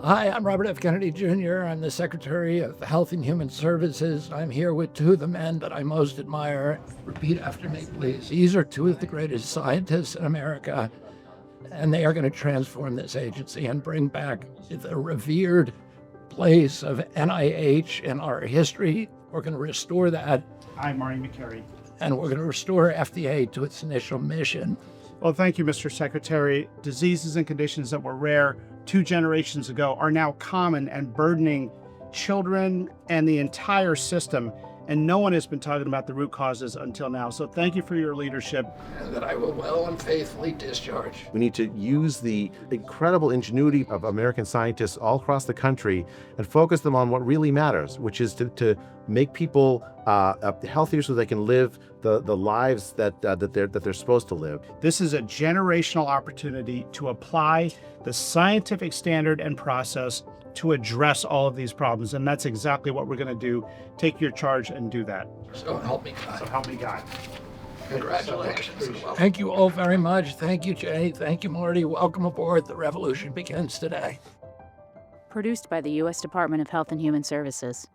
Hi, I'm Robert F. Kennedy Jr. I'm the Secretary of Health and Human Services. I'm here with two of the men that I most admire. Repeat after me, please. These are two of the greatest scientists in America, and they are going to transform this agency and bring back the revered place of NIH in our history. We're going to restore that, I'm Marty Makary. and we're going to restore FDA to its initial mission. Well, thank you, Mr. Secretary. Diseases and conditions that were rare 2 generations ago are now common and burdening children and the entire system. And no one has been talking about the root causes until now. So thank you for your leadership. And that I will well and faithfully discharge. We need to use the incredible ingenuity of American scientists all across the country and focus them on what really matters, which is to make people healthier so they can live the lives that they're supposed to live. This is a generational opportunity to apply the scientific standard and process to address all of these problems. And that's exactly what we're going to do. Take your charge and do that. So help me God. So help me God. Congratulations. Thank you all very much. Thank you, Jay. Thank you, Marty. Welcome aboard. The revolution begins today. Produced by the U.S. Department of Health and Human Services.